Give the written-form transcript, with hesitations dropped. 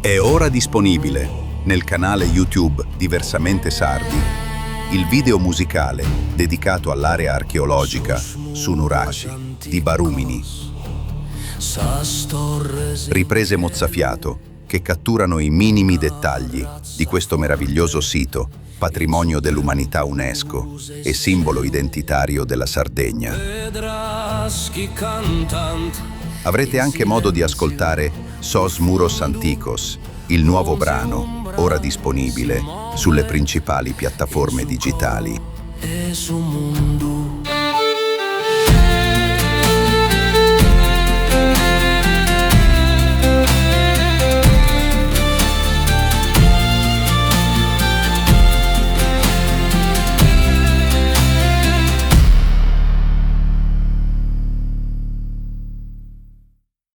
È ora disponibile nel canale YouTube Diversamente Sardi il video musicale dedicato all'area archeologica Sunurashi di Barumini. Riprese mozzafiato che catturano i minimi dettagli di questo meraviglioso sito, patrimonio dell'umanità UNESCO e simbolo identitario della Sardegna. Avrete anche modo di ascoltare Sos Muros Anticos, il nuovo brano, ora disponibile sulle principali piattaforme digitali.